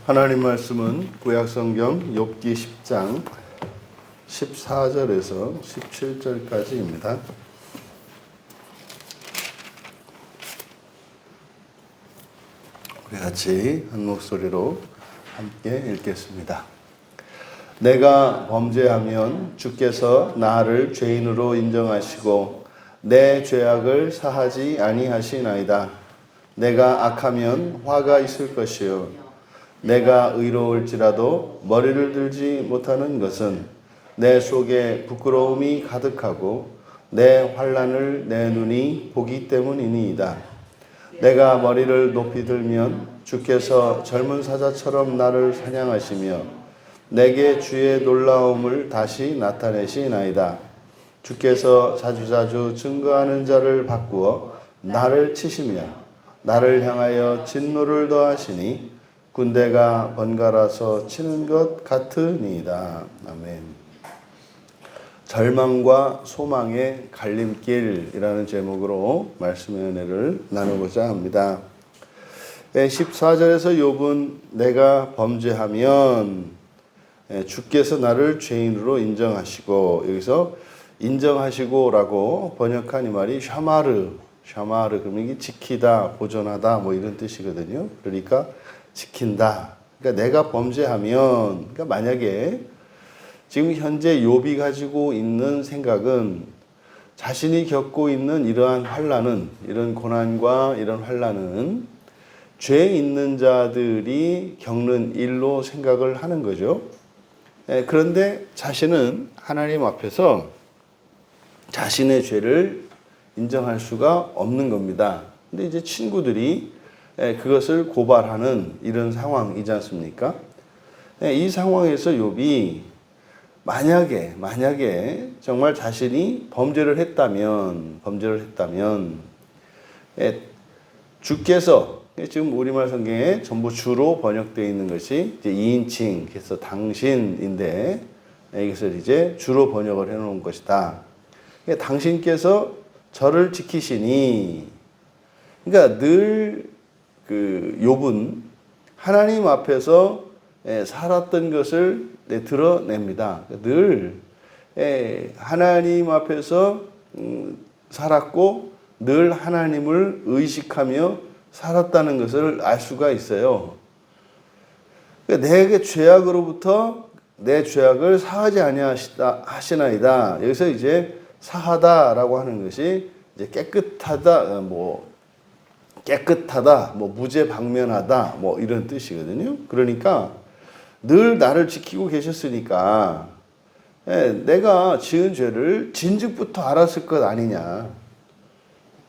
하나님 말씀은 구약성경 욥기 10장 14절에서 17절까지입니다. 우리 같이 한 목소리로 함께 읽겠습니다. 내가 범죄하면 주께서 나를 죄인으로 인정하시고 내 죄악을 사하지 아니하시나이다. 내가 악하면 화가 있을 것이요 내가 의로울지라도 머리를 들지 못하는 것은 내 속에 부끄러움이 가득하고 내 환난을 내 눈이 보기 때문이니이다. 내가 머리를 높이 들면 주께서 젊은 사자처럼 나를 사냥하시며 내게 주의 놀라움을 다시 나타내시나이다. 주께서 자주자주 증거하는 자를 바꾸어 나를 치시며 나를 향하여 진노를 더하시니 군대가 번갈아서 치는 것 같으니이다. 아멘. 절망과 소망의 갈림길이라는 제목으로 말씀의 은혜를 나누고자 합니다. 14절에서 욥은 내가 범죄하면 주께서 나를 죄인으로 인정하시고, 여기서 인정하시고라고 번역한 이 말이 샤마르 그러면 이게 지키다, 보존하다 뭐 이런 뜻이거든요. 그러니까 지킨다. 그러니까 내가 범죄하면, 그러니까 만약에 지금 현재 욥이 가지고 있는 생각은 자신이 겪고 있는 이러한 환난은, 이런 고난과 이런 환난은 죄 있는 자들이 겪는 일로 생각을 하는 거죠. 그런데 자신은 하나님 앞에서 자신의 죄를 인정할 수가 없는 겁니다. 근데 이제 친구들이 그것을 고발하는 이런 상황이지 않습니까? 이 상황에서 욥이 만약에 정말 자신이 범죄를 했다면 주께서, 지금 우리말 성경에 전부 주로 번역되어 있는 것이 이제 2인칭, 그래서 당신인데 이것을 이제 주로 번역을 해 놓은 것이다. 그러니까 당신께서 저를 지키시니, 그러니까 늘 욥은 하나님 앞에서 살았던 것을 드러냅니다. 늘 하나님 앞에서 살았고 늘 하나님을 의식하며 살았다는 것을 알 수가 있어요. 내게 죄악으로부터 내 죄악을 사하지 아니하시나이다. 여기서 이제 사하다라고 하는 것이 이제 깨끗하다, 무죄방면하다, 이런 뜻이거든요. 그러니까 늘 나를 지키고 계셨으니까 내가 지은 죄를 진즉부터 알았을 것 아니냐.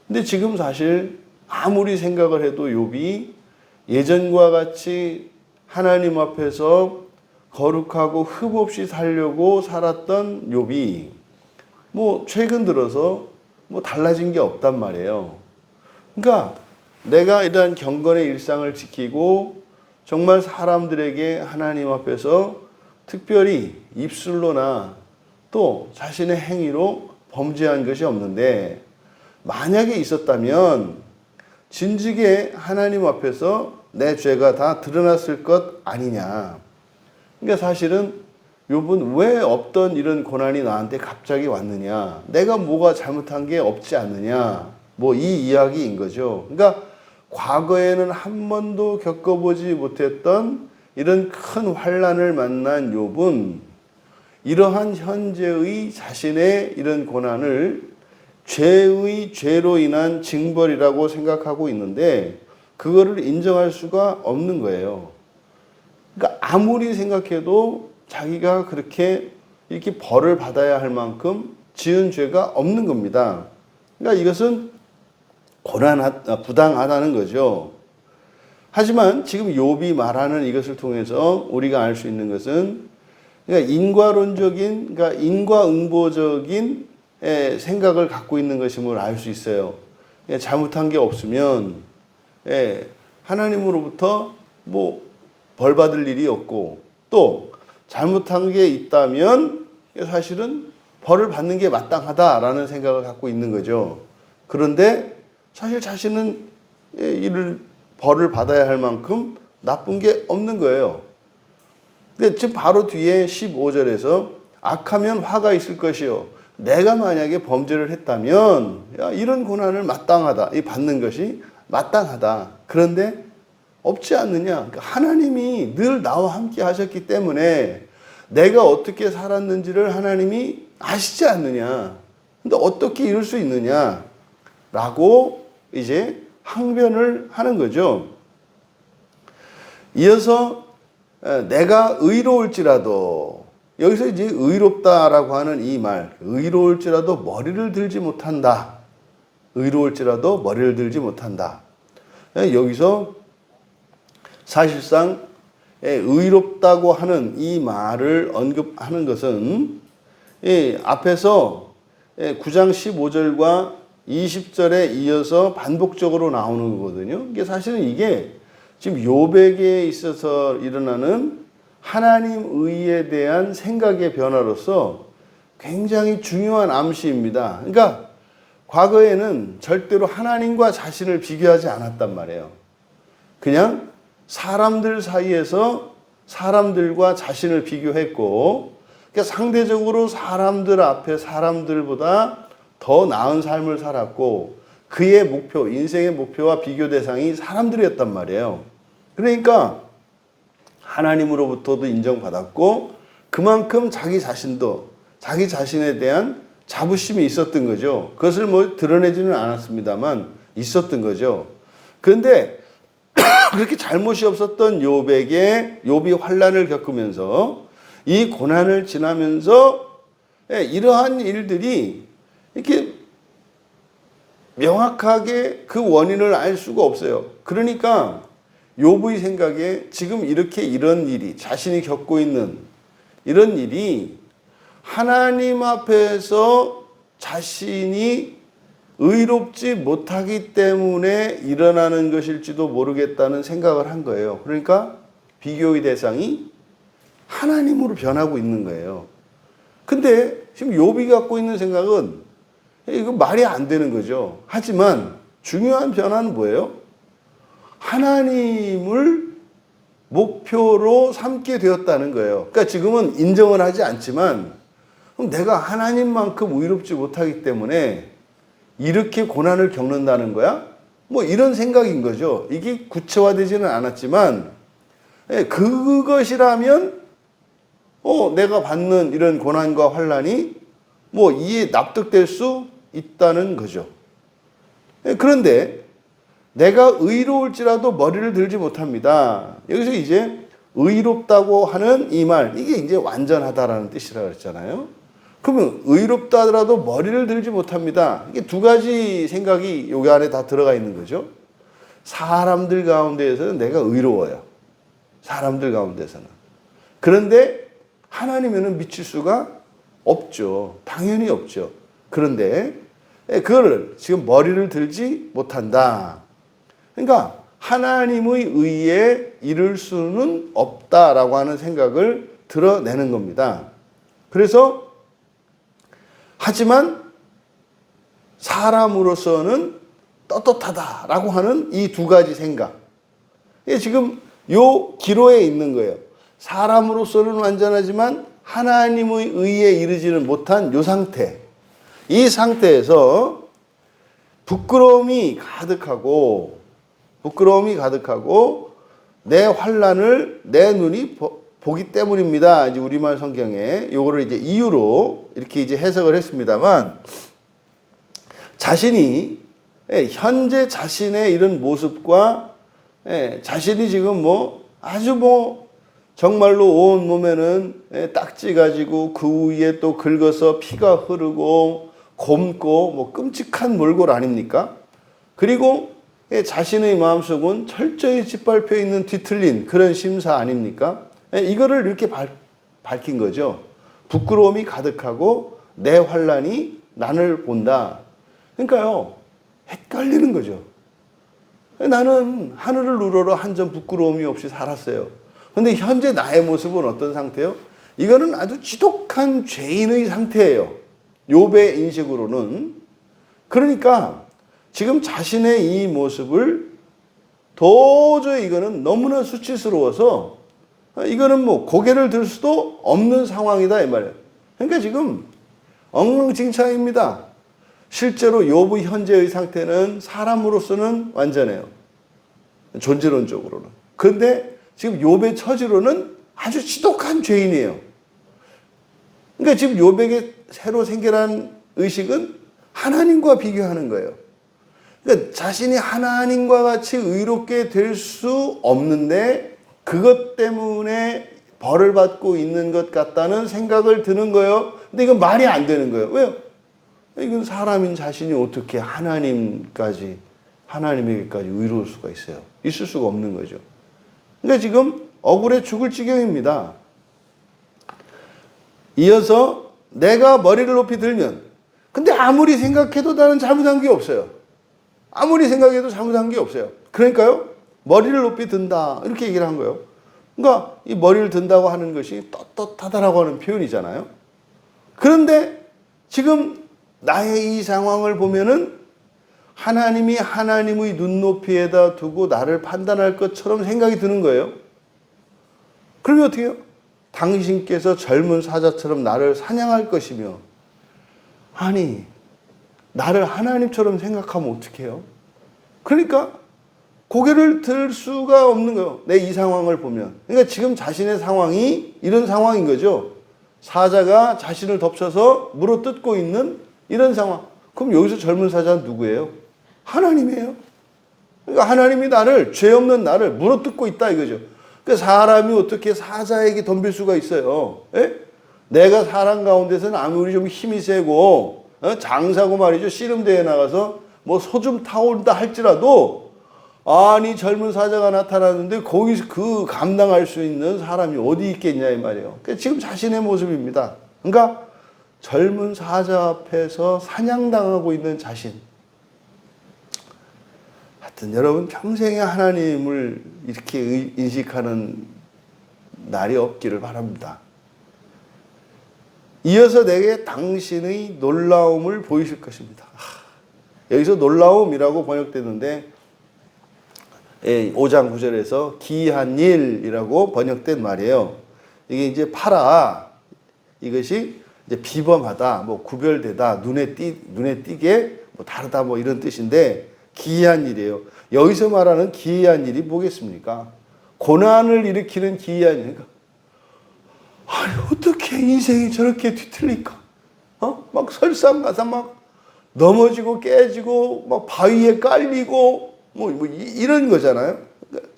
근데 지금 사실 아무리 생각을 해도 욥이 예전과 같이 하나님 앞에서 거룩하고 흠 없이 살려고 살았던 욥이 최근 들어서 달라진 게 없단 말이에요. 그러니까 내가 이러한 경건의 일상을 지키고 정말 사람들에게 하나님 앞에서 특별히 입술로나 또 자신의 행위로 범죄한 것이 없는데, 만약에 있었다면 진즉에 하나님 앞에서 내 죄가 다 드러났을 것 아니냐. 그러니까 사실은 욥은 왜 없던 이런 고난이 나한테 갑자기 왔느냐, 내가 뭐가 잘못한 게 없지 않느냐, 이 이야기인 거죠. 그러니까 과거에는 한 번도 겪어보지 못했던 이런 큰 환난을 만난 욥은 이러한 현재의 자신의 이런 고난을 죄로 인한 징벌이라고 생각하고 있는데 그거를 인정할 수가 없는 거예요. 그러니까 아무리 생각해도 자기가 그렇게 이렇게 벌을 받아야 할 만큼 지은 죄가 없는 겁니다. 그러니까 이것은 부당하다는 거죠. 하지만 지금 욥이 말하는 이것을 통해서 우리가 알 수 있는 것은, 그러니까 인과론적인, 그러니까 인과응보적인 생각을 갖고 있는 것임을 알 수 있어요. 잘못한 게 없으면 하나님으로부터 벌 받을 일이 없고, 또 잘못한 게 있다면 사실은 벌을 받는 게 마땅하다라는 생각을 갖고 있는 거죠. 그런데 사실 자신은 이를 벌을 받아야 할 만큼 나쁜 게 없는 거예요. 근데 지금 바로 뒤에 15절에서 악하면 화가 있을 것이요. 내가 만약에 범죄를 했다면 야, 이런 고난을 마땅하다. 이 받는 것이 마땅하다. 그런데 없지 않느냐. 그러니까 하나님이 늘 나와 함께 하셨기 때문에 내가 어떻게 살았는지를 하나님이 아시지 않느냐. 근데 어떻게 이럴 수 있느냐. 라고 이제 항변을 하는 거죠. 이어서 내가 의로울지라도, 여기서 이제 의롭다라고 하는 이 말, 의로울지라도 머리를 들지 못한다. 의로울지라도 머리를 들지 못한다. 여기서 사실상 의롭다고 하는 이 말을 언급하는 것은 앞에서 9장 15절과 20절에 이어서 반복적으로 나오는 거거든요. 이게 사실은 이게 지금 욥에게 있어서 일어나는 하나님 의에 대한 생각의 변화로서 굉장히 중요한 암시입니다. 그러니까 과거에는 절대로 하나님과 자신을 비교하지 않았단 말이에요. 그냥 사람들 사이에서 사람들과 자신을 비교했고, 그러니까 상대적으로 사람들 앞에 사람들보다 더 나은 삶을 살았고, 그의 목표, 인생의 목표와 비교 대상이 사람들이었단 말이에요. 그러니까 하나님으로부터도 인정받았고, 그만큼 자기 자신도 자기 자신에 대한 자부심이 있었던 거죠. 그것을 뭐 드러내지는 않았습니다만 있었던 거죠. 그런데 그렇게 잘못이 없었던 욥이 환난을 겪으면서 이 고난을 지나면서 이러한 일들이 이렇게 명확하게 그 원인을 알 수가 없어요. 그러니까 욥의 생각에 지금 이렇게 이런 일이, 자신이 겪고 있는 이런 일이 하나님 앞에서 자신이 의롭지 못하기 때문에 일어나는 것일지도 모르겠다는 생각을 한 거예요. 그러니까 비교의 대상이 하나님으로 변하고 있는 거예요. 근데 지금 욥이 갖고 있는 생각은 이거 말이 안 되는 거죠. 하지만 중요한 변화는 뭐예요? 하나님을 목표로 삼게 되었다는 거예요. 그러니까 지금은 인정을 하지 않지만 그럼 내가 하나님만큼 의롭지 못하기 때문에 이렇게 고난을 겪는다는 거야? 뭐 이런 생각인 거죠. 이게 구체화되지는 않았지만 그것이라면 내가 받는 이런 고난과 환난이 뭐 이해 납득될 수 있다는 거죠. 그런데 내가 의로울지라도 머리를 들지 못합니다. 여기서 이제 의롭다고 하는 이 말, 이게 이제 완전하다라는 뜻이라고 했잖아요. 그러면 의롭다 하더라도 머리를 들지 못합니다. 이게 두 가지 생각이 여기 안에 다 들어가 있는 거죠. 사람들 가운데에서는 내가 의로워요. 사람들 가운데서는. 그런데 하나님에는 미칠 수가 없죠. 당연히 없죠. 그런데 그거를 지금 머리를 들지 못한다. 그러니까 하나님의 의에 이를 수는 없다라고 하는 생각을 드러내는 겁니다. 그래서 하지만 사람으로서는 떳떳하다라고 하는 이 두 가지 생각. 이게 지금 요 기로에 있는 거예요. 사람으로서는 완전하지만 하나님의 의에 이르지는 못한 요 상태. 이 상태에서 부끄러움이 가득하고 내 환난을 내 눈이 보기 때문입니다. 이제 우리말 성경에 요거를 이제 이유로 이렇게 이제 해석을 했습니다만, 자신이 현재 자신의 이런 모습과 자신이 지금 뭐 아주 뭐 정말로 온 몸에는 딱지 가지고 그 위에 또 긁어서 피가 흐르고 곪고 뭐 끔찍한 몰골 아닙니까? 그리고 자신의 마음속은 철저히 짓밟혀 있는 뒤틀린 그런 심사 아닙니까? 이거를 이렇게 밝힌 거죠. 부끄러움이 가득하고 내 환난이 나를 본다. 그러니까요, 헷갈리는 거죠. 나는 하늘을 우러러 한 점 부끄러움이 없이 살았어요. 근데 현재 나의 모습은 어떤 상태요? 이거는 아주 지독한 죄인의 상태예요. 욥의 인식으로는. 그러니까 지금 자신의 이 모습을 도저히 이거는 너무나 수치스러워서 이거는 뭐 고개를 들 수도 없는 상황이다 이 말이에요. 그러니까 지금 엉망진창입니다. 실제로 욥의 현재의 상태는 사람으로서는 완전해요. 존재론적으로는. 그런데 지금 욥의 처지로는 아주 지독한 죄인이에요. 그러니까 지금 욥에게 새로 생겨난 의식은 하나님과 비교하는 거예요. 그러니까 자신이 하나님과 같이 의롭게 될 수 없는데 그것 때문에 벌을 받고 있는 것 같다는 생각을 드는 거예요. 근데 이건 말이 안 되는 거예요. 왜요? 이건 사람인 자신이 어떻게 하나님에게까지 의로울 수가 있어요? 있을 수가 없는 거죠. 그러니까 지금 억울해 죽을 지경입니다. 이어서 내가 머리를 높이 들면, 근데 아무리 생각해도 나는 잘못한 게 없어요. 아무리 생각해도 잘못한 게 없어요. 그러니까요, 머리를 높이 든다 이렇게 얘기를 한 거예요. 그러니까 이 머리를 든다고 하는 것이 떳떳하다라고 하는 표현이잖아요. 그런데 지금 나의 이 상황을 보면은 하나님이 하나님의 눈높이에다 두고 나를 판단할 것처럼 생각이 드는 거예요. 그러면 어떻게 해요? 당신께서 젊은 사자처럼 나를 사냥할 것이며, 아니 나를 하나님처럼 생각하면 어떻게 해요? 그러니까 고개를 들 수가 없는 거예요. 내 이 상황을 보면. 그러니까 지금 자신의 상황이 이런 상황인 거죠. 사자가 자신을 덮쳐서 물어뜯고 있는 이런 상황. 그럼 여기서 젊은 사자는 누구예요? 하나님이에요. 그러니까 하나님이 나를, 죄 없는 나를 물어뜯고 있다 이거죠. 그러니까 사람이 어떻게 사자에게 덤빌 수가 있어요? 예? 내가 사람 가운데서는 아무리 좀 힘이 세고 장사고 말이죠. 씨름대회 나가서 뭐 소 좀 타온다 할지라도, 아니 젊은 사자가 나타났는데 거기서 그 감당할 수 있는 사람이 어디 있겠냐 이 말이에요. 그러니까 지금 자신의 모습입니다. 그러니까 젊은 사자 앞에서 사냥당하고 있는 자신. 하여튼 여러분 평생에 하나님을 이렇게 인식하는 날이 없기를 바랍니다. 이어서 내게 당신의 놀라움을 보이실 것입니다. 여기서 놀라움이라고 번역되는데 5장 9절에서 기이한 일이라고 번역된 말이에요. 이게 이제 파라, 이것이 이제 비범하다, 뭐 구별되다, 눈에 띄게 뭐 다르다, 뭐 이런 뜻인데 기이한 일이에요. 여기서 말하는 기이한 일이 뭐겠습니까? 고난을 일으키는 기이한 일이니까. 아니 어떻게 인생이 저렇게 뒤틀릴까? 막 설상가상 막 넘어지고 깨지고 막 바위에 깔리고 뭐 이런 거잖아요.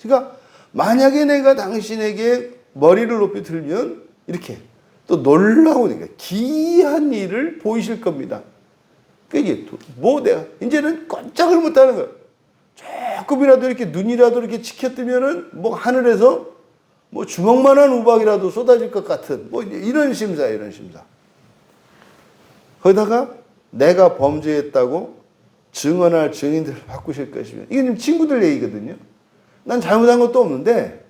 그러니까 만약에 내가 당신에게 머리를 높이 들면 이렇게 또 놀라우니까 기이한 일을 보이실 겁니다. 그게 뭐 내가 이제는 꼼짝을 못하는 거예요. 조금이라도 이렇게 눈이라도 이렇게 치켜뜨면은 뭐 하늘에서 뭐 주먹만한 우박이라도 쏟아질 것 같은 뭐 이런 심사. 거기다가 내가 범죄했다고 증언할 증인들을 바꾸실 것이면, 이게 지금 친구들 얘기거든요. 난 잘못한 것도 없는데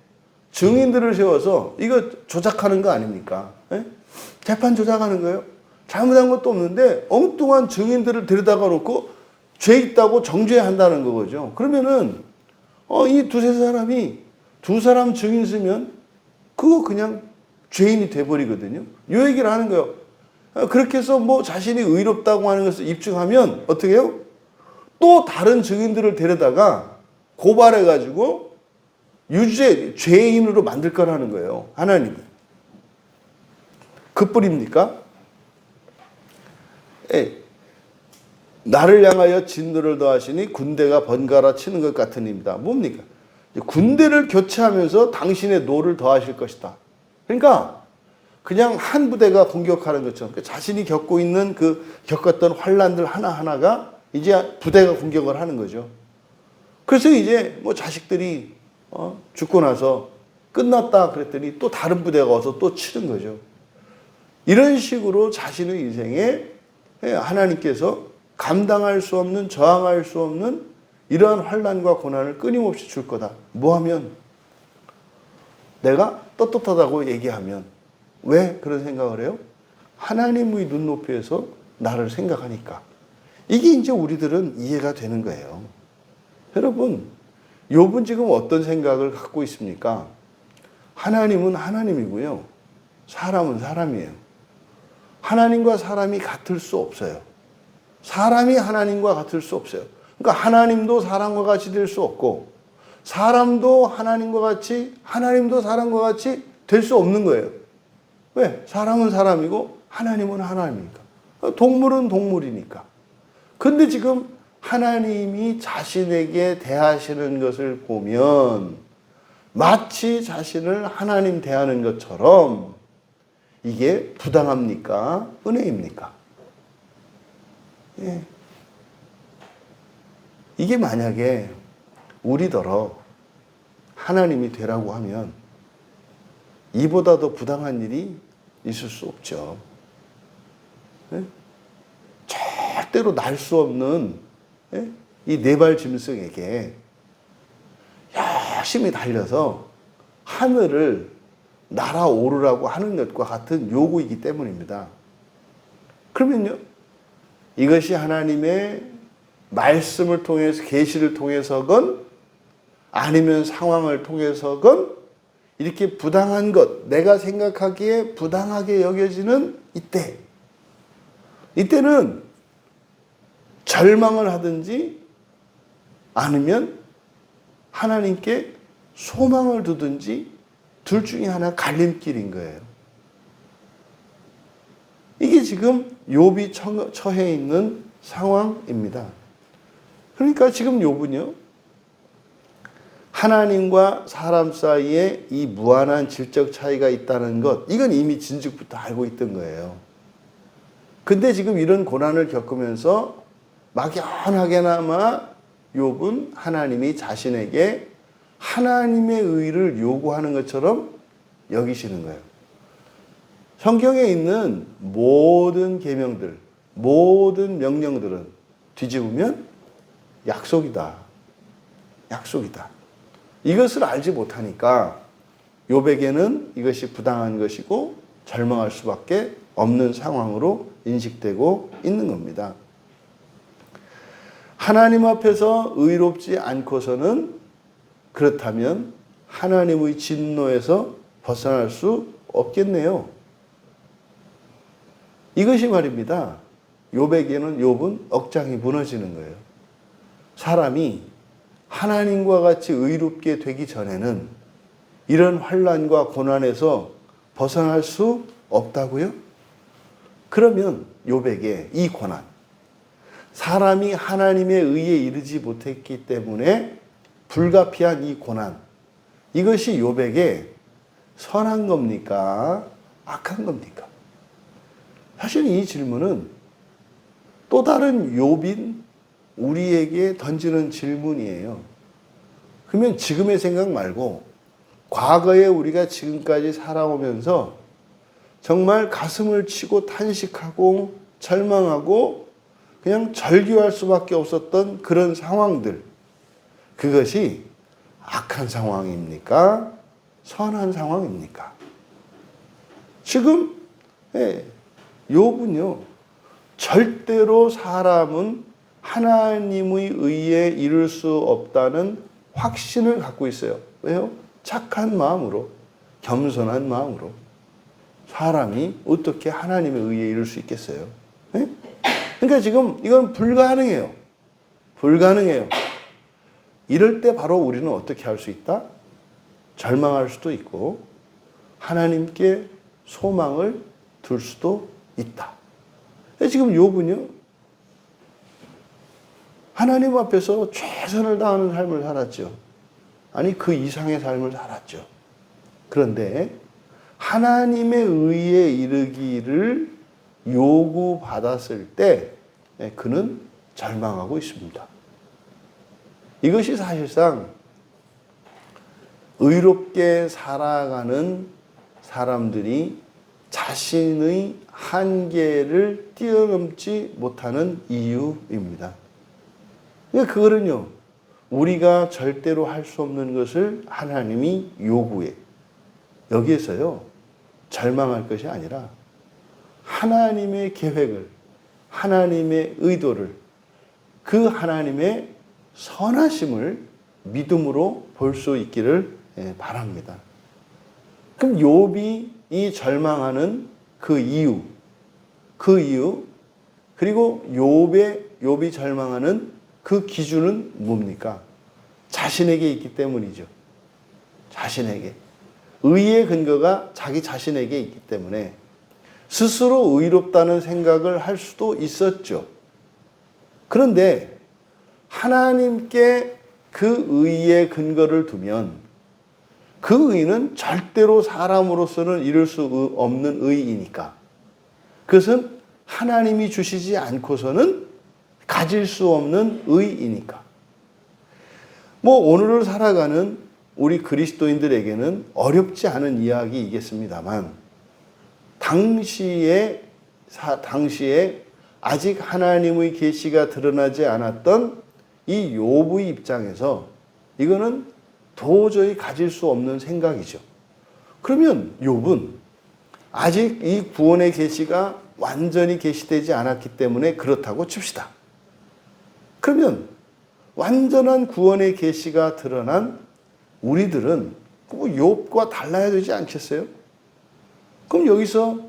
증인들을 세워서 이거 조작하는 거 아닙니까? 에? 재판 조작하는 거예요. 잘못한 것도 없는데 엉뚱한 증인들을 데려다가 놓고 죄 있다고 정죄한다는 거죠. 그러면은 이 두세 사람이 두 사람 증인 쓰면 그거 그냥 죄인이 돼버리거든요. 이 얘기를 하는 거예요. 그렇게 해서 뭐 자신이 의롭다고 하는 것을 입증하면 어떻게 해요? 또 다른 증인들을 데려다가 고발해가지고 죄인으로 만들 거라는 거예요. 하나님은. 그뿐입니까? 나를 향하여 진노를 더하시니 군대가 번갈아 치는 것 같은 입니다. 뭡니까? 군대를 교체하면서 당신의 노를 더하실 것이다. 그러니까 그냥 한 부대가 공격하는 것처럼 자신이 겪고 있는 겪었던 환란들 하나하나가 이제 부대가 공격을 하는 거죠. 그래서 이제 뭐 자식들이 죽고 나서 끝났다 그랬더니 또 다른 부대가 와서 또 치는 거죠. 이런 식으로 자신의 인생에 하나님께서 감당할 수 없는, 저항할 수 없는 이러한 환란과 고난을 끊임없이 줄 거다. 뭐 하면? 내가 떳떳하다고 얘기하면. 왜 그런 생각을 해요? 하나님의 눈높이에서 나를 생각하니까. 이게 이제 우리들은 이해가 되는 거예요. 여러분, 욥은 지금 어떤 생각을 갖고 있습니까? 하나님은 하나님이고요. 사람은 사람이에요. 하나님과 사람이 같을 수 없어요. 사람이 하나님과 같을 수 없어요. 그러니까 하나님도 사람과 같이 될 수 없고 사람도 하나님과 같이, 하나님도 사람과 같이 될 수 없는 거예요. 왜? 사람은 사람이고 하나님은 하나님이니까. 동물은 동물이니까. 근데 지금 하나님이 자신에게 대하시는 것을 보면 마치 자신을 하나님 대하는 것처럼 이게 부당합니까? 은혜입니까? 예. 이게 만약에 우리더러 하나님이 되라고 하면 이보다 더 부당한 일이 있을 수 없죠. 예? 절대로 날 수 없는 이 네발 짐승에게 열심히 달려서 하늘을 날아오르라고 하는 것과 같은 요구이기 때문입니다. 그러면요, 이것이 하나님의 말씀을 통해서, 계시를 통해서건 아니면 상황을 통해서건 이렇게 부당한 것, 내가 생각하기에 부당하게 여겨지는 이때는 절망을 하든지 아니면 하나님께 소망을 두든지 둘 중에 하나 갈림길인 거예요. 이게 지금 욥이 처해 있는 상황입니다. 그러니까 지금 욥은요, 하나님과 사람 사이에 이 무한한 질적 차이가 있다는 것, 이건 이미 진즉부터 알고 있던 거예요. 근데 지금 이런 고난을 겪으면서 막연하게나마 욥은 하나님이 자신에게 하나님의 의를 요구하는 것처럼 여기시는 거예요. 성경에 있는 모든 계명들, 모든 명령들은 뒤집으면 약속이다. 약속이다. 이것을 알지 못하니까 욥에게는 이것이 부당한 것이고 절망할 수밖에 없는 상황으로 인식되고 있는 겁니다. 하나님 앞에서 의롭지 않고서는 그렇다면 하나님의 진노에서 벗어날 수 없겠네요. 이것이 말입니다. 욥은 억장이 무너지는 거예요. 사람이 하나님과 같이 의롭게 되기 전에는 이런 환난과 고난에서 벗어날 수 없다고요? 그러면 욥에게 이 고난, 사람이 하나님의 의에 이르지 못했기 때문에 불가피한 이 고난, 이것이 욥에게 선한 겁니까? 악한 겁니까? 사실 이 질문은 또 다른 욥인 우리에게 던지는 질문이에요. 그러면 지금의 생각 말고 과거에 우리가 지금까지 살아오면서 정말 가슴을 치고 탄식하고 절망하고 그냥 절규할 수밖에 없었던 그런 상황들, 그것이 악한 상황입니까? 선한 상황입니까? 지금 욥은요, 절대로 사람은 하나님의 의에 이를 수 없다는 확신을 갖고 있어요. 왜요? 착한 마음으로, 겸손한 마음으로. 사람이 어떻게 하나님의 의에 이를 수 있겠어요? 네? 그러니까 지금 이건 불가능해요. 불가능해요. 이럴 때 바로 우리는 어떻게 할 수 있다? 절망할 수도 있고 하나님께 소망을 둘 수도 있다. 지금 욥은요, 하나님 앞에서 최선을 다하는 삶을 살았죠. 아니, 그 이상의 삶을 살았죠. 그런데 하나님의 의에 이르기를 요구받았을 때 그는 절망하고 있습니다. 이것이 사실상 의롭게 살아가는 사람들이 자신의 한계를 뛰어넘지 못하는 이유입니다. 그거는요, 우리가 절대로 할 수 없는 것을 하나님이 요구해. 여기에서요, 절망할 것이 아니라 하나님의 계획을, 하나님의 의도를, 그 하나님의 선하심을 믿음으로 볼 수 있기를 바랍니다. 그럼 욥이 이 절망하는 그 이유, 그리고 욥이 절망하는 그 기준은 뭡니까? 자신에게 있기 때문이죠. 자신에게. 의의 근거가 자기 자신에게 있기 때문에 스스로 의롭다는 생각을 할 수도 있었죠. 그런데 하나님께 그 의의 근거를 두면 그 의는 절대로 사람으로서는 이룰 수 없는 의이니까. 그것은 하나님이 주시지 않고서는 가질 수 없는 의이니까. 오늘을 살아가는 우리 그리스도인들에게는 어렵지 않은 이야기이겠습니다만 당시에 아직 하나님의 계시가 드러나지 않았던 이 욥의 입장에서 이거는 도저히 가질 수 없는 생각이죠. 그러면 욥은 아직 이 구원의 계시가 완전히 계시되지 않았기 때문에 그렇다고 칩시다. 그러면 완전한 구원의 계시가 드러난 우리들은 욥과 달라야 되지 않겠어요? 그럼 여기서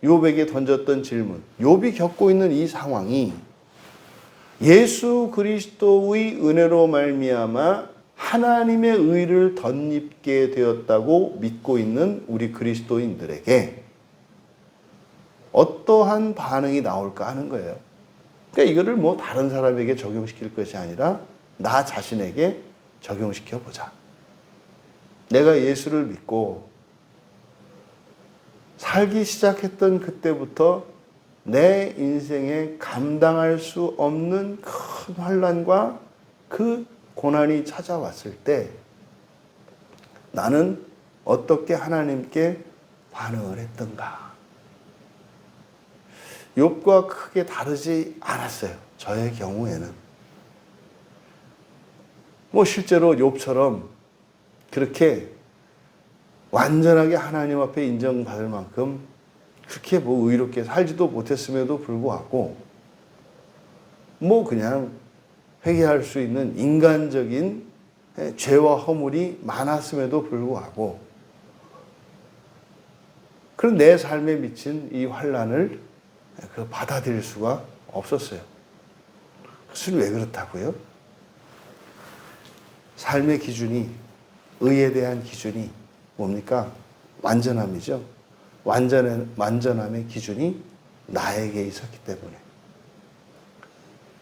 욥에게 던졌던 질문, 욥이 겪고 있는 이 상황이 예수 그리스도의 은혜로 말미암아 하나님의 의를 덧입게 되었다고 믿고 있는 우리 그리스도인들에게 어떠한 반응이 나올까 하는 거예요. 그러니까 이거를 다른 사람에게 적용시킬 것이 아니라 나 자신에게 적용시켜 보자. 내가 예수를 믿고 살기 시작했던 그때부터 내 인생에 감당할 수 없는 큰 환난과 그 고난이 찾아왔을 때 나는 어떻게 하나님께 반응을 했던가. 욥과 크게 다르지 않았어요. 저의 경우에는. 실제로 욥처럼 그렇게 완전하게 하나님 앞에 인정받을 만큼 그렇게 의롭게 살지도 못했음에도 불구하고 그냥 회개할 수 있는 인간적인 죄와 허물이 많았음에도 불구하고 그런 내 삶에 미친 이 환난을 받아들일 수가 없었어요. 그것은 왜 그렇다고요? 삶의 기준이, 의에 대한 기준이 뭡니까? 완전함이죠. 완전함의 기준이 나에게 있었기 때문에.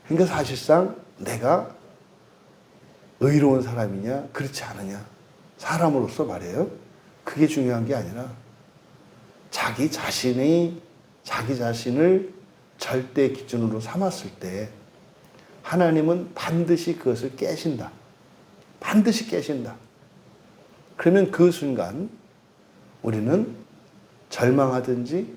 그러니까 사실상 내가 의로운 사람이냐, 그렇지 않으냐. 사람으로서 말이에요. 그게 중요한 게 아니라 자기 자신을 절대 기준으로 삼았을 때 하나님은 반드시 그것을 깨신다. 반드시 깨신다. 그러면 그 순간 우리는 절망하든지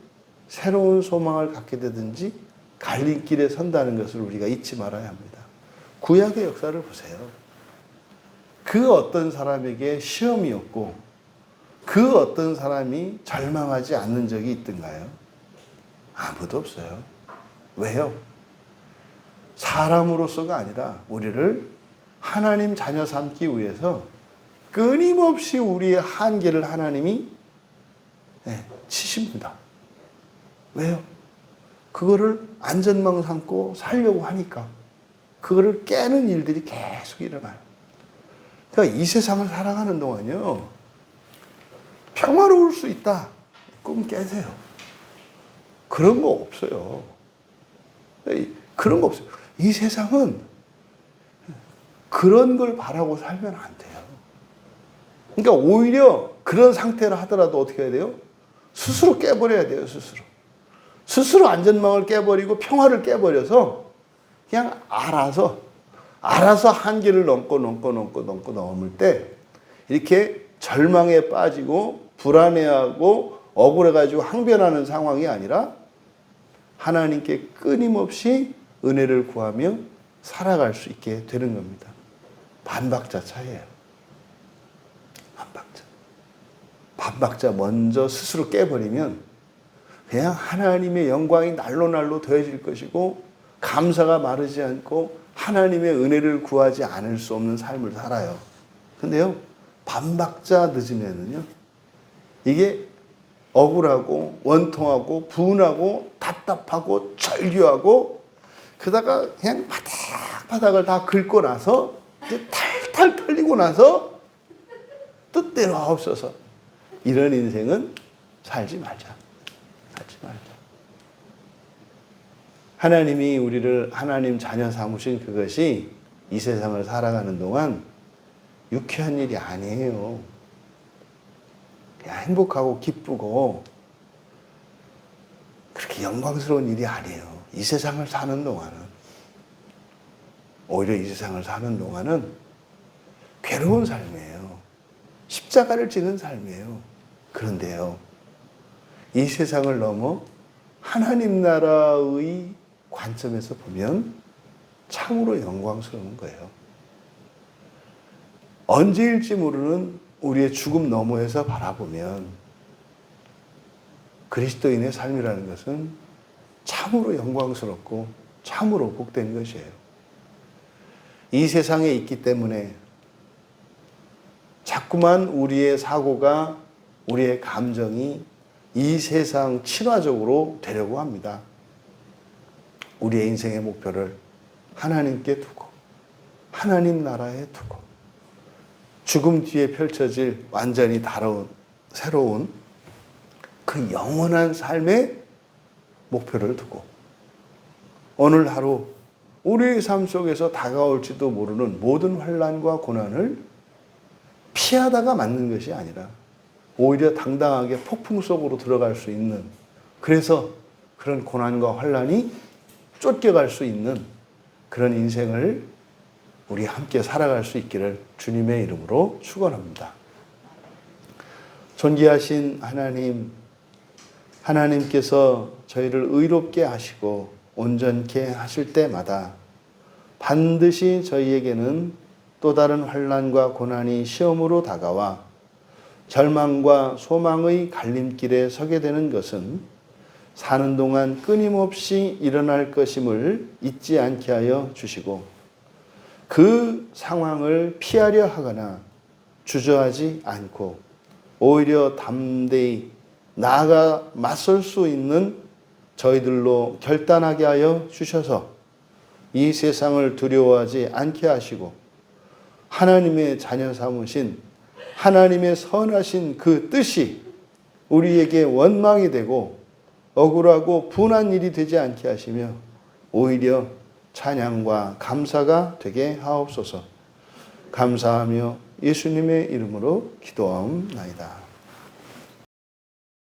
새로운 소망을 갖게 되든지 갈림길에 선다는 것을 우리가 잊지 말아야 합니다. 구약의 역사를 보세요. 그 어떤 사람에게 시험이었고 그 어떤 사람이 절망하지 않는 적이 있던가요? 아무도 없어요. 왜요? 사람으로서가 아니라 우리를 하나님 자녀 삼기 위해서 끊임없이 우리의 한계를 하나님이 치십니다. 왜요? 그거를 안전망 삼고 살려고 하니까 그거를 깨는 일들이 계속 일어나요. 그러니까 이 세상을 살아가는 동안요, 평화로울 수 있다. 꿈 깨세요. 그런 거 없어요. 그런 거 없어요. 이 세상은 그런 걸 바라고 살면 안 돼요. 그러니까 오히려 그런 상태로 하더라도 어떻게 해야 돼요? 스스로 깨버려야 돼요, 스스로. 스스로 안전망을 깨버리고 평화를 깨버려서 그냥 알아서 한계를 넘을 때 이렇게 절망에 빠지고 불안해하고 억울해가지고 항변하는 상황이 아니라 하나님께 끊임없이 은혜를 구하며 살아갈 수 있게 되는 겁니다. 반박자 차이예요. 반박자 먼저 스스로 깨버리면 그냥 하나님의 영광이 날로 더해질 것이고 감사가 마르지 않고 하나님의 은혜를 구하지 않을 수 없는 삶을 살아요. 근데요, 반박자 늦으면은요, 이게 억울하고 원통하고 분하고 답답하고 절규하고 그러다가 그냥 바닥바닥을 다 긁고 나서 이제 탈탈 털리고 나서 뜻대로 하옵소서. 이런 인생은 살지 말자. 살지 말자. 하나님이 우리를 하나님 자녀 삼으신 그것이 이 세상을 살아가는 동안 유쾌한 일이 아니에요. 그냥 행복하고 기쁘고 그렇게 영광스러운 일이 아니에요. 이 세상을 사는 동안은, 오히려 이 세상을 사는 동안은 괴로운 삶이에요. 십자가를 지는 삶이에요. 그런데요, 이 세상을 넘어 하나님 나라의 관점에서 보면 참으로 영광스러운 거예요. 언제일지 모르는 우리의 죽음 너머에서 바라보면 그리스도인의 삶이라는 것은 참으로 영광스럽고 참으로 복된 것이에요. 이 세상에 있기 때문에 자꾸만 우리의 사고가, 우리의 감정이 이 세상 친화적으로 되려고 합니다. 우리의 인생의 목표를 하나님께 두고 하나님 나라에 두고 죽음 뒤에 펼쳐질 완전히 다른 새로운 그 영원한 삶의 목표를 두고 오늘 하루 우리의 삶 속에서 다가올지도 모르는 모든 환난과 고난을 피하다가 맞는 것이 아니라 오히려 당당하게 폭풍 속으로 들어갈 수 있는, 그래서 그런 고난과 환난이 쫓겨갈 수 있는 그런 인생을 우리 함께 살아갈 수 있기를 주님의 이름으로 축원합니다. 존귀하신 하나님, 하나님께서 저희를 의롭게 하시고 온전케 하실 때마다 반드시 저희에게는 또 다른 환난과 고난이 시험으로 다가와 절망과 소망의 갈림길에 서게 되는 것은 사는 동안 끊임없이 일어날 것임을 잊지 않게 하여 주시고 그 상황을 피하려 하거나 주저하지 않고 오히려 담대히 나아가 맞설 수 있는 저희들로 결단하게 하여 주셔서 이 세상을 두려워하지 않게 하시고 하나님의 자녀 삼으신 하나님의 선하신 그 뜻이 우리에게 원망이 되고 억울하고 분한 일이 되지 않게 하시며 오히려 찬양과 감사가 되게 하옵소서. 감사하며 예수님의 이름으로 기도하옵나이다.